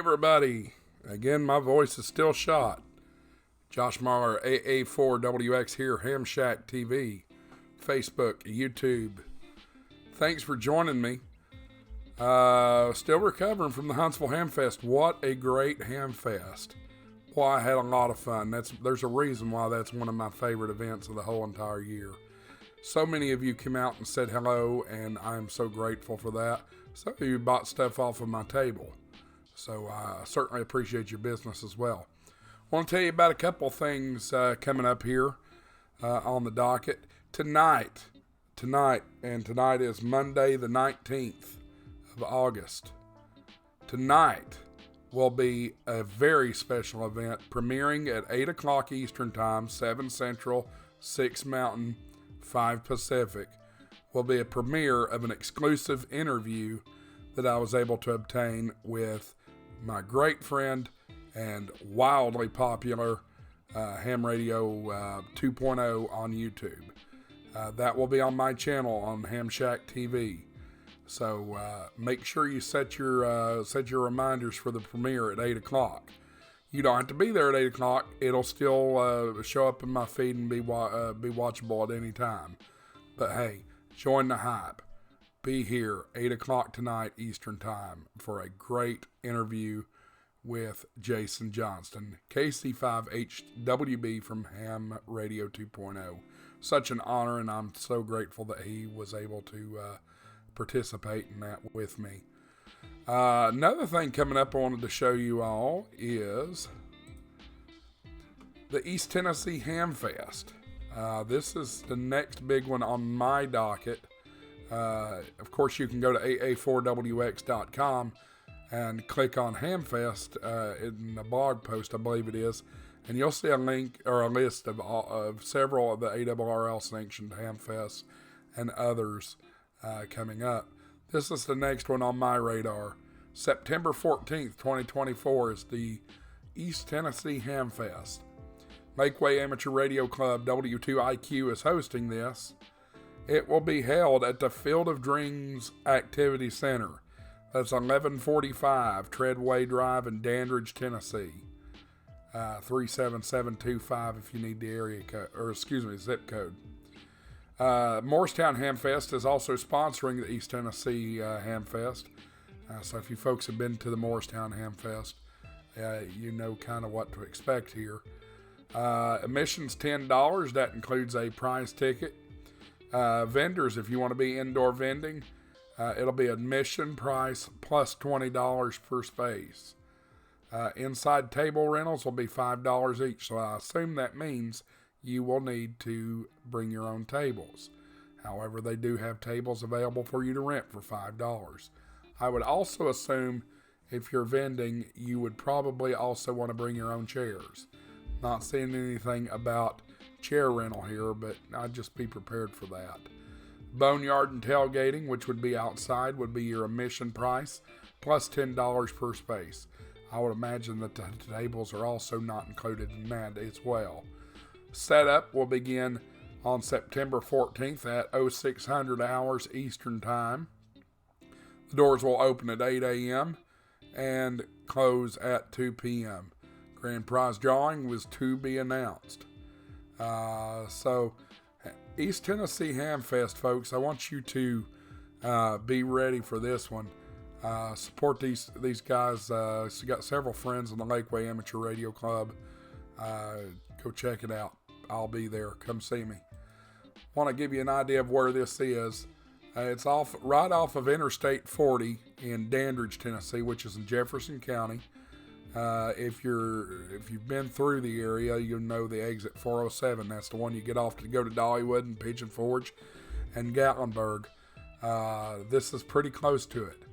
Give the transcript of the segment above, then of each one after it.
everybody. Again, my voice is still shot. Josh Mahler, AA4WX here, Ham Shack TV, Facebook, YouTube. Thanks for joining me. Still recovering from the Huntsville Hamfest. What a great Hamfest. Boy, I had a lot of fun. There's a reason why that's one of my favorite events of the whole entire year. So many of you came out and said hello, and I am so grateful for that. Some of you bought stuff off of my table. So I certainly appreciate your business as well. I want to tell you about a couple things coming up here on the docket. Tonight is Monday the 19th of August. Tonight will be a very special event premiering at 8 o'clock Eastern Time, 7 Central, 6 Mountain, 5 Pacific. Will be a premiere of an exclusive interview that I was able to obtain with my great friend and wildly popular HamRadio 2.0 on YouTube. That will be on my channel on Ham Shack TV. So make sure you set your reminders for the premiere at 8 o'clock. You don't have to be there at 8 o'clock. It'll still show up in my feed and be watchable at any time. But hey, join the hype. Be here 8 o'clock tonight Eastern Time for a great interview with Jason Johnston, KC5HWB from Ham Radio 2.0. Such an honor, and I'm so grateful that he was able to participate in that with me. Another thing coming up I wanted to show you all is the East Tennessee Hamfest. This is the next big one on my docket. Of course, you can go to aa4wx.com and click on Hamfest in the blog post, I believe it is, and you'll see a link or a list of several of the ARRL sanctioned Hamfests and others coming up. This is the next one on my radar. September 14th, 2024 is the East Tennessee Hamfest. Lakeway Amateur Radio Club W2IQ is hosting this. It will be held at the Field of Dreams Activity Center. That's 1145 Treadway Drive in Dandridge, Tennessee. 37725 if you need the area code, zip code. Morristown Hamfest is also sponsoring the East Tennessee Hamfest. So if you folks have been to the Morristown Hamfest, you know kind of what to expect here. Admission's $10. That includes a prize ticket. Vendors, if you want to be indoor vending, it'll be admission price plus $20 per space. Inside table rentals will be $5 each, so I assume that means you will need to bring your own tables. However, they do have tables available for you to rent for $5. I would also assume if you're vending, you would probably also want to bring your own chairs. Not seeing anything about chair rental here, but I'd just be prepared for that. Boneyard and tailgating, which would be outside, would be your admission price, plus $10 per space. I would imagine that the tables are also not included in that as well. Setup will begin on September 14th at 0600 hours Eastern Time. The doors will open at 8 a.m. and close at 2 p.m. Grand prize drawing was to be announced. So East Tennessee Hamfest, folks, I want you to be ready for this one. Support these guys. Got several friends in the Lakeway Amateur Radio Club. Go check it out. I'll be there. Come see me. Want to give you an idea of where this is. It's right off of Interstate 40 in Dandridge, Tennessee, which is in Jefferson County. If you've been through the area, you'll know the exit 407. That's the one you get off to go to Dollywood and Pigeon Forge and Gatlinburg. This is pretty close to it.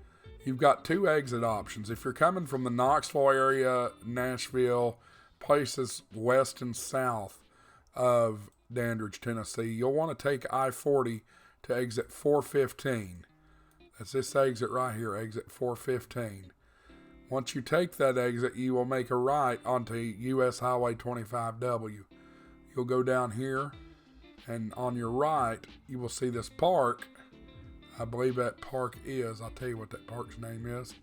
You've got two exit options. If you're coming from the Knoxville area, Nashville, places west and south of Dandridge, Tennessee, you'll want to take I-40 to exit 415. That's this exit right here, exit 415. Once you take that exit, you will make a right onto U.S. Highway 25W. You'll go down here, and on your right, you will see this park. I believe that park is, I'll tell you what that park's name is,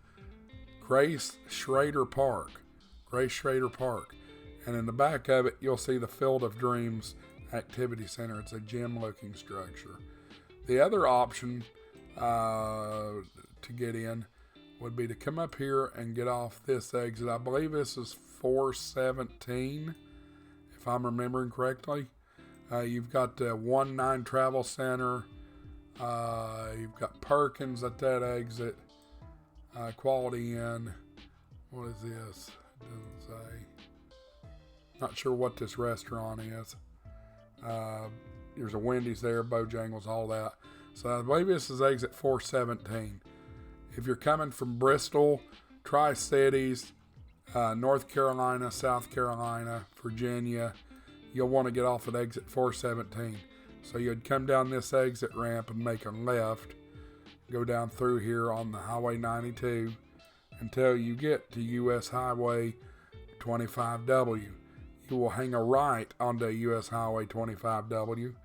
Grace Schrader Park. Grace Schrader Park. And in the back of it, you'll see the Field of Dreams Activity Center. It's a gym-looking structure. The other option to get in would be to come up here and get off this exit. I believe this is 417, if I'm remembering correctly. You've got the 19 Travel Center. You've got Perkins at that exit. Quality Inn. What is this? It doesn't say. Not sure what this restaurant is. There's a Wendy's there, Bojangles, all that. So I believe this is exit 417. If you're coming from Bristol, Tri-Cities, North Carolina, South Carolina, Virginia, you'll want to get off at exit 417. So you'd come down this exit ramp and make a left, go down through here on the Highway 92 until you get to US Highway 25W. You will hang a right onto US Highway 25W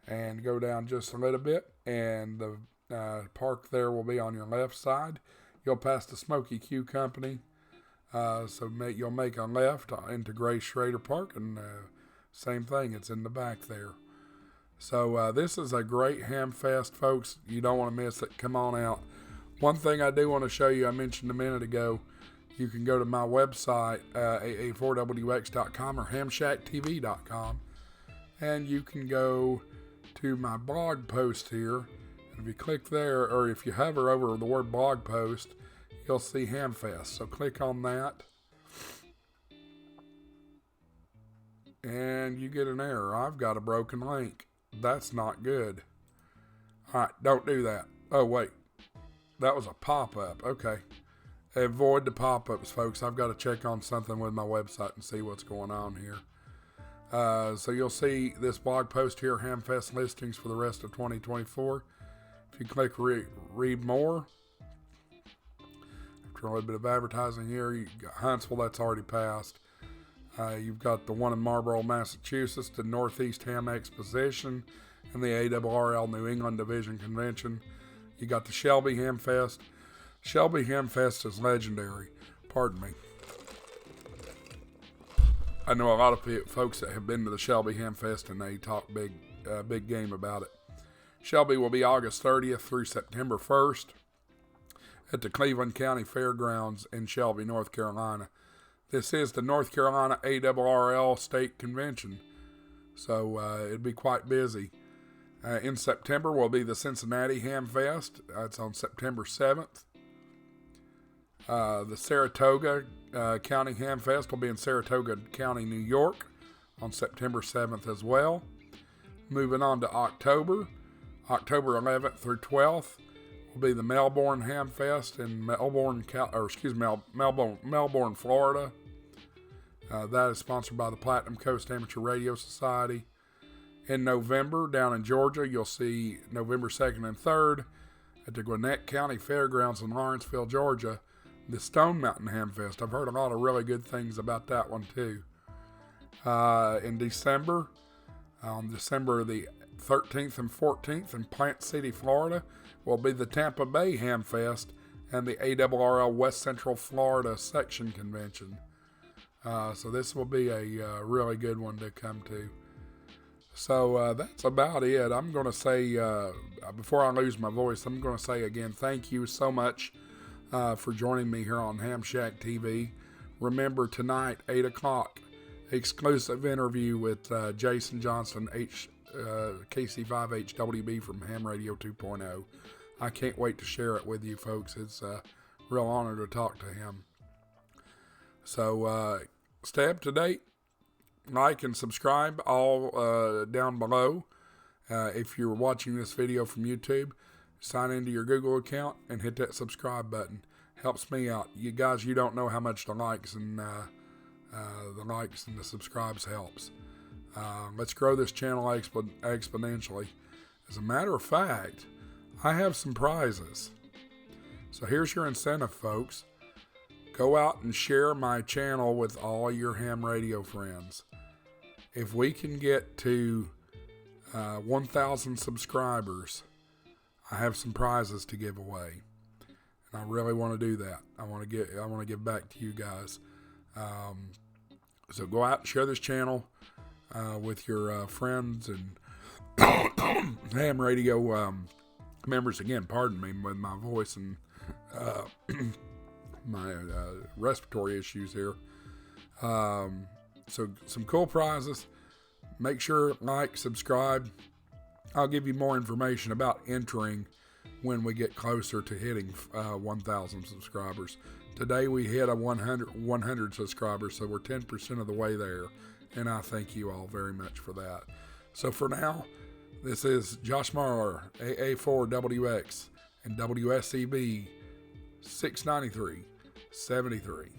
and go down just a little bit, and the park there will be on your left side. You'll pass the Smoky Q Company, so you'll make a left into Grace Schrader Park, and same thing, it's in the back there. So this is a great Hamfest, folks. You don't want to miss it. Come on out. One thing I do want to show you, I mentioned a minute ago, you can go to my website, aa4wx.com or hamshacktv.com, and you can go to my blog post here. And if you click there, or if you hover over the word blog post, you'll see Hamfest. So click on that, and you get an error. I've got a broken link. That's not good. All right, don't do that. Oh, wait. That was a pop-up. Okay. Avoid the pop-ups, folks. I've got to check on something with my website and see what's going on here. So you'll see this blog post here, Hamfest listings for the rest of 2024. If you click read more, after a little bit of advertising here, you got Huntsville, that's already passed. You've got the one in Marlborough, Massachusetts, the Northeast Ham Exposition, and the ARRL New England Division Convention. You got the Shelby Hamfest. Shelby Hamfest is legendary. Pardon me. I know a lot of folks that have been to the Shelby Hamfest, and they talk big game about it. Shelby will be August 30th through September 1st at the Cleveland County Fairgrounds in Shelby, North Carolina. This is the North Carolina ARRL State Convention, so it'll be quite busy. In September will be the Cincinnati Hamfest. It's on September 7th. The Saratoga County Hamfest will be in Saratoga County, New York on September 7th as well. Moving on to October 11th through 12th will be the Melbourne Hamfest in Melbourne, Florida. That is sponsored by the Platinum Coast Amateur Radio Society. In November, down in Georgia, you'll see November 2nd and 3rd at the Gwinnett County Fairgrounds in Lawrenceville, Georgia, the Stone Mountain Hamfest. I've heard a lot of really good things about that one too. In December, on December the 13th and 14th in Plant City, Florida, will be the Tampa Bay Hamfest and the ARRL West Central Florida Section Convention. So this will be a really good one to come to. So that's about it. I'm going to say, before I lose my voice, I'm going to say again, thank you so much for joining me here on Ham Shack TV. Remember, tonight, 8 o'clock, exclusive interview with Jason Johnson, KC5HWB from Ham Radio 2.0. I can't wait to share it with you, folks. It's a real honor to talk to him. So stay up to date. Like and subscribe all down below. If you're watching this video from YouTube, sign into your Google account and hit that subscribe button. Helps me out. You guys, you don't know how much the likes and the subscribes helps. Let's grow this channel exponentially. As a matter of fact, I have some prizes. So here's your incentive, folks. Go out and share my channel with all your ham radio friends. If we can get to 1,000 subscribers, I have some prizes to give away. And I really want to do that. I want to give back to you guys. So go out and share this channel with your friends and ham radio members. Again, pardon me with my voice and my respiratory issues here. So some cool prizes. Make sure like, subscribe. I'll give you more information about entering when we get closer to hitting 1,000 subscribers. Today we hit a 100 subscribers, so we're 10% of the way there, and I thank you all very much for that. So for now, this is Josh Marler, AA4WX, and WSEB 693-73.